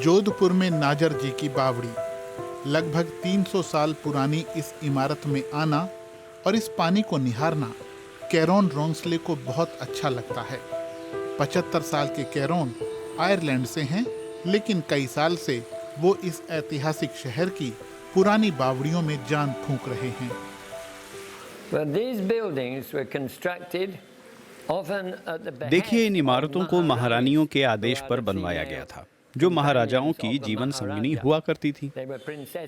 जोधपुर में नाजर जी की बावड़ी। लगभग 300 साल पुरानी इस इमारत में आना और इस पानी को निहारना कैरोन रोंसले को बहुत अच्छा लगता है। 75 साल के कैरोन आयरलैंड से हैं, लेकिन कई साल से वो इस ऐतिहासिक शहर की पुरानी बावड़ियों में जान फूंक रहे हैं। देखिए, इन इमारतों को महारानियों के आदेश पर बनवाया गया था, जो महाराजाओं की जीवन संगिनी हुआ करती थी।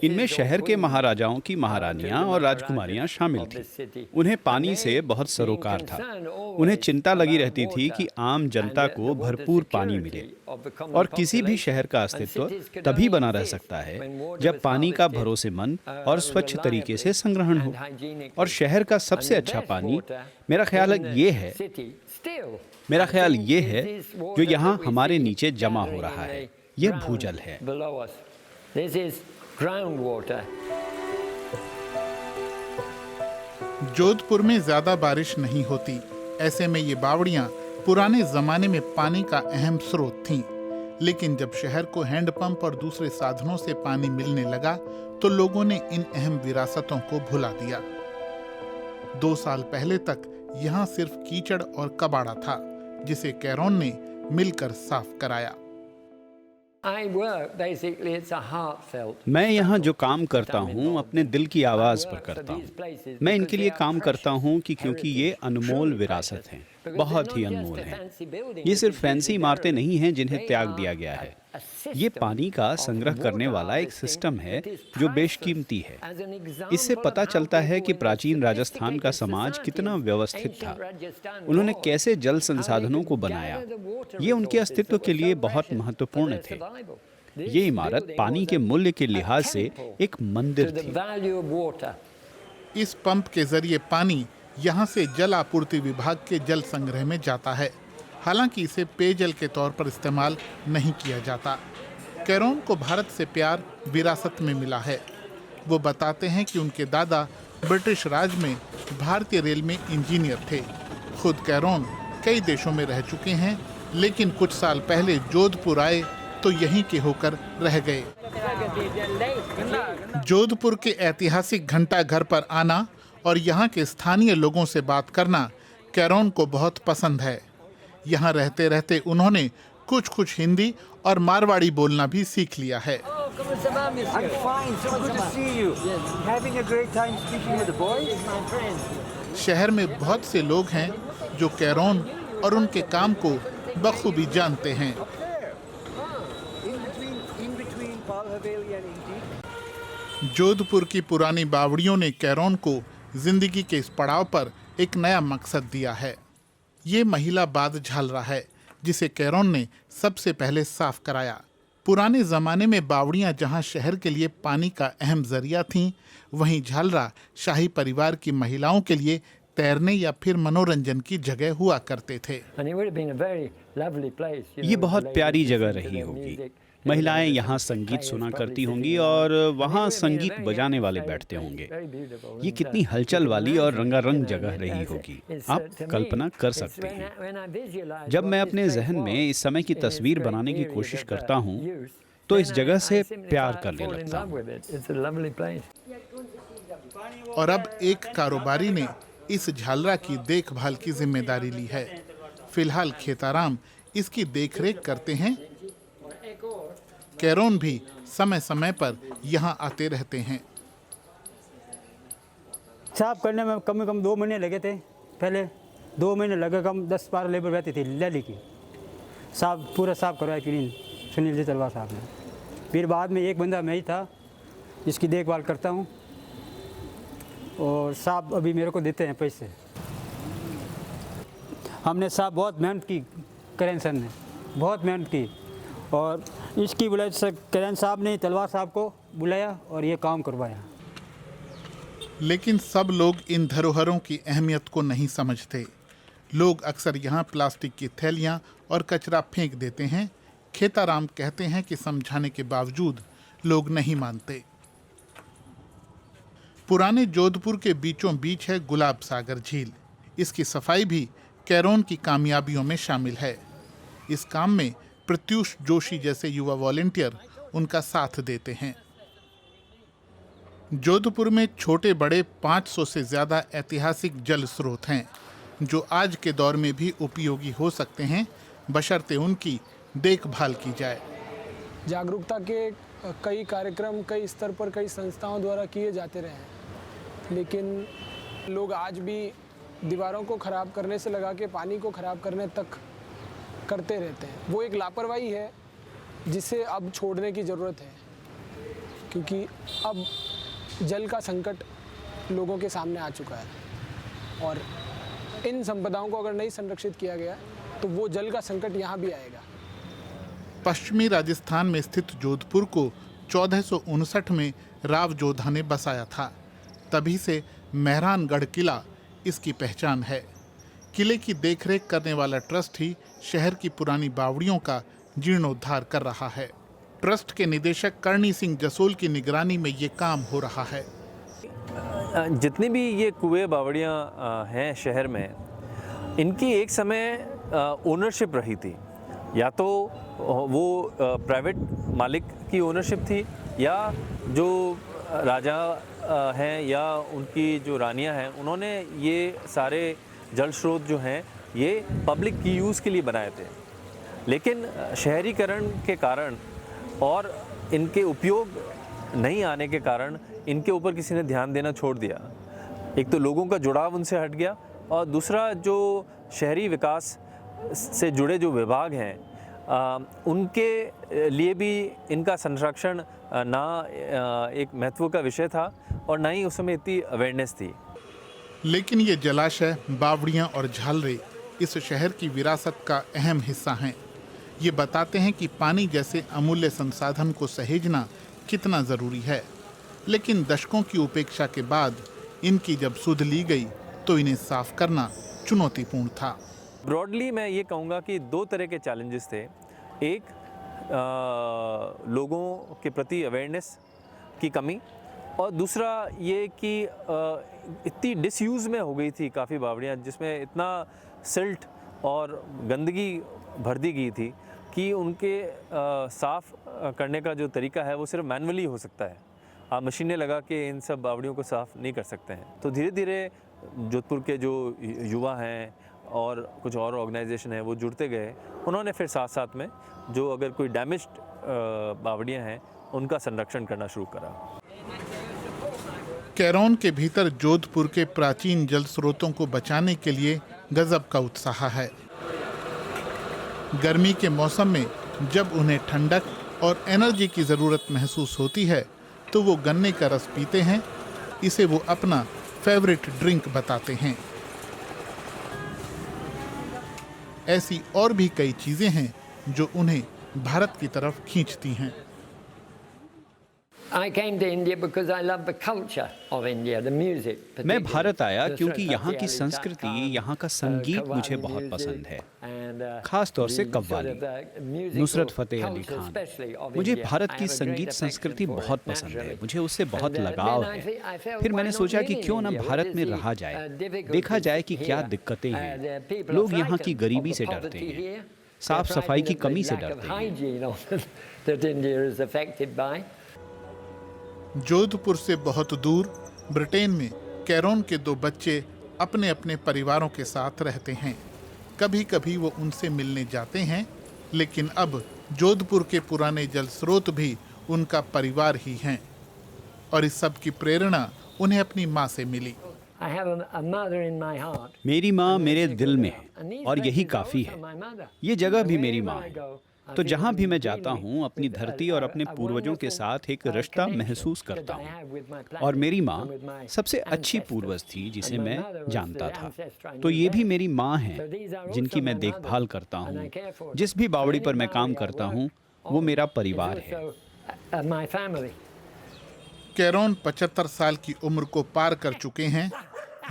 इनमें शहर के महाराजाओं की महारानियां और राजकुमारियां शामिल थीं। उन्हें पानी से बहुत सरोकार था। उन्हें चिंता लगी रहती थी कि आम जनता को भरपूर पानी मिले, और किसी भी शहर का अस्तित्व तभी बना रह सकता है जब पानी का भरोसेमंद और स्वच्छ तरीके से संग्रहण हो। और शहर का सबसे अच्छा पानी मेरा ख्याल ये है जो यहाँ हमारे नीचे जमा हो रहा है। यह भूजल है। जोधपुर में ज्यादा बारिश नहीं होती, ऐसे में ये बावड़ियां पुराने जमाने में पानी का अहम स्रोत थीं। लेकिन जब शहर को हैंडपंप और दूसरे साधनों से पानी मिलने लगा तो लोगों ने इन अहम विरासतों को भुला दिया। 2 साल पहले तक यहाँ सिर्फ कीचड़ और कबाड़ा था, जिसे कैरोन ने मिलकर साफ कराया। मैं यहाँ जो काम करता हूँ अपने दिल की आवाज़ पर करता हूँ। मैं इनके लिए काम करता हूँ क्योंकि ये अनमोल विरासत हैं, बहुत ही अनमोल हैं। ये सिर्फ फैंसी इमारतें नहीं हैं जिन्हें त्याग दिया गया है। ये पानी का संग्रह करने वाला एक सिस्टम है जो बेशकीमती है। इससे पता चलता है कि प्राचीन राजस्थान का समाज कितना व्यवस्थित था। उन्होंने कैसे जल संसाधनों को बनाया। ये उनके अस्तित्व के लिए बहुत महत्वपूर्ण थे। ये इमारत पानी के मूल्य के लिहाज से एक मंदिर थी। इस पंप के जरिए पानी यहाँ से जल आपूर्ति विभाग के जल संग्रह में जाता है। हालांकि इसे पेयजल के तौर पर इस्तेमाल नहीं किया जाता। कैरोन को भारत से प्यार विरासत में मिला है। वो बताते हैं कि उनके दादा ब्रिटिश राज में भारतीय रेल में इंजीनियर थे। खुद कैरोन कई देशों में रह चुके हैं, लेकिन कुछ साल पहले जोधपुर आए तो यहीं के होकर रह गए। जोधपुर के ऐतिहासिक घंटा घर पर आना और यहाँ के स्थानीय लोगों से बात करना कैरोन को बहुत पसंद है। यहाँ रहते रहते उन्होंने कुछ हिंदी और मारवाड़ी बोलना भी सीख लिया है। शहर में बहुत से लोग हैं जो कैरोन और उनके काम को बखूबी जानते हैं। जोधपुर की पुरानी बावड़ियों ने कैरोन को जिंदगी के इस पड़ाव पर एक नया मकसद दिया है। ये महिला बाद झालरा है, जिसे कैरोन ने सबसे पहले साफ कराया। पुराने जमाने में बावड़ियां जहां शहर के लिए पानी का अहम जरिया थीं, वहीं झालरा शाही परिवार की महिलाओं के लिए तैरने या फिर मनोरंजन की जगह हुआ करते थे। ये बहुत प्यारी जगह रही होगी। महिलाएं यहाँ संगीत सुना करती होंगी और वहाँ संगीत बजाने वाले बैठते होंगे। ये कितनी हलचल वाली और रंगारंग जगह रही होगी, आप कल्पना कर सकते हैं। जब मैं अपने जहन में इस समय की तस्वीर बनाने की कोशिश करता हूँ तो इस जगह से प्यार करने लगता हूँ। और अब एक कारोबारी ने इस झालरा की देखभाल की जिम्मेदारी ली है। फिलहाल खेताराम इसकी देखरेख करते हैं। कैरोन भी समय समय पर यहाँ आते रहते हैं। साफ करने में कम से कम 2 महीने लगे थे। पहले 2 महीने लगे, कम 10-12 लेबर रहती थी लैली की। पूरा साफ करवाया क्लीन सुनील जी तलवार साहब ने। फिर बाद में एक बंदा मैं ही था जिसकी देखभाल करता हूँ, और साहब अभी मेरे को देते हैं पैसे। हमने साहब बहुत मेहनत की, करें सर ने बहुत मेहनत की, और इसकी वजह से करें साहब ने तलवार साहब को बुलाया और ये काम करवाया। लेकिन सब लोग इन धरोहरों की अहमियत को नहीं समझते। लोग अक्सर यहाँ प्लास्टिक की थैलियाँ और कचरा फेंक देते हैं। खेताराम कहते हैं कि समझाने के बावजूद लोग नहीं मानते। पुराने जोधपुर के बीचों बीच है गुलाब सागर झील। इसकी सफाई भी कैरोन की कामयाबियों में शामिल है। इस काम में प्रत्युष जोशी जैसे युवा वॉलेंटियर उनका साथ देते हैं। जोधपुर में छोटे बड़े 500 से ज्यादा ऐतिहासिक जल स्रोत हैं जो आज के दौर में भी उपयोगी हो सकते हैं, बशर्ते उनकी देखभाल की जाए। जागरूकता के कई कार्यक्रम कई स्तर पर कई संस्थाओं द्वारा किए जाते रहे हैं, लेकिन लोग आज भी दीवारों को ख़राब करने से लगा के पानी को ख़राब करने तक करते रहते हैं। वो एक लापरवाही है जिसे अब छोड़ने की ज़रूरत है, क्योंकि अब जल का संकट लोगों के सामने आ चुका है और इन संपदाओं को अगर नहीं संरक्षित किया गया तो वो जल का संकट यहाँ भी आएगा। पश्चिमी राजस्थान में स्थित जोधपुर को 1459 में राव जोधा ने बसाया था। तभी से मेहरानगढ़ किला इसकी पहचान है। किले की देखरेख करने वाला ट्रस्ट ही शहर की पुरानी बावड़ियों का जीर्णोद्धार कर रहा है। ट्रस्ट के निदेशक करणी सिंह जसोल की निगरानी में ये काम हो रहा है। जितनी भी ये कुएं बावड़ियाँ हैं शहर में, इनकी एक समय ओनरशिप रही थी। या तो वो प्राइवेट मालिक की ओनरशिप थी, या जो राजा हैं या उनकी जो रानियां हैं, उन्होंने ये सारे जल स्रोत जो हैं ये पब्लिक की यूज़ के लिए बनाए थे। लेकिन शहरीकरण के कारण और इनके उपयोग नहीं आने के कारण इनके ऊपर किसी ने ध्यान देना छोड़ दिया। एक तो लोगों का जुड़ाव उनसे हट गया, और दूसरा जो शहरी विकास से जुड़े जो विभाग हैं उनके लिए भी इनका संरक्षण ना एक महत्व का विषय था और ना ही उस समय इतनी अवेयरनेस थी। लेकिन ये जलाशय, बावड़ियां और झालरे इस शहर की विरासत का अहम हिस्सा हैं। ये बताते हैं कि पानी जैसे अमूल्य संसाधन को सहेजना कितना ज़रूरी है। लेकिन दशकों की उपेक्षा के बाद इनकी जब सुध ली गई तो इन्हें साफ करना चुनौतीपूर्ण था। ब्रॉडली मैं ये कहूँगा कि दो तरह के चैलेंजेस थे। एक लोगों के प्रति अवेयरनेस की कमी, और दूसरा ये कि इतनी डिसयूज़ में हो गई थी काफ़ी बावड़ियाँ, जिसमें इतना सिल्ट और गंदगी भर दी गई थी कि उनके साफ़ करने का जो तरीका है वो सिर्फ मैनुअली हो सकता है। आप मशीनें लगा के इन सब बावड़ियों को साफ़ नहीं कर सकते हैं। तो धीरे धीरे जोधपुर के जो युवा हैं और कुछ और ऑर्गेनाइजेशन है वो जुड़ते गए। उन्होंने फिर साथ साथ में जो अगर कोई डैमेज्ड बावड़ियाँ हैं उनका संरक्षण करना शुरू करा। कैरोन के भीतर जोधपुर के प्राचीन जल स्रोतों को बचाने के लिए गजब का उत्साह है। गर्मी के मौसम में जब उन्हें ठंडक और एनर्जी की ज़रूरत महसूस होती है तो वो गन्ने का रस पीते हैं। इसे वो अपना फेवरेट ड्रिंक बताते हैं। ऐसी और भी कई चीज़ें हैं जो उन्हें भारत की तरफ खींचती हैं। मैं भारत आया क्योंकि यहाँ की संस्कृति, यहाँ का संगीत मुझे बहुत पसंद है, खास तौर से कव्वाली, नुसरत फतेह अली खान। मुझे भारत की संगीत संस्कृति बहुत पसंद है, मुझे उससे बहुत लगाव है। फिर मैंने सोचा कि क्यों न भारत में रहा जाए, देखा जाए कि क्या दिक्कतें हैं। लोग यहाँ की गरीबी से डरते हैं, साफ सफाई की कमी से डरते हैं। जोधपुर से बहुत दूर ब्रिटेन में कैरोन के दो बच्चे अपने अपने परिवारों के साथ रहते हैं। कभी कभी वो उनसे मिलने जाते हैं, लेकिन अब जोधपुर के पुराने जल स्रोत भी उनका परिवार ही हैं। और इस सब की प्रेरणा उन्हें अपनी माँ से मिली। मेरी माँ मेरे दिल में है और यही काफ़ी है। ये जगह भी मेरी माँ है। तो जहाँ भी मैं जाता हूँ अपनी धरती और अपने पूर्वजों के साथ एक रिश्ता महसूस करता हूँ। और मेरी माँ सबसे अच्छी पूर्वज थी जिसे मैं जानता था। तो ये भी मेरी माँ है जिनकी मैं देखभाल करता हूँ। जिस भी बावड़ी पर मैं काम करता हूँ वो मेरा परिवार है। कैरोन 75 साल की उम्र को पार कर चुके हैं,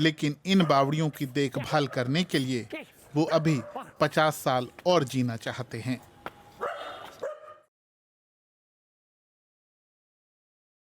लेकिन इन बावड़ियों की देखभाल करने के लिए वो अभी 50 साल और जीना चाहते हैं।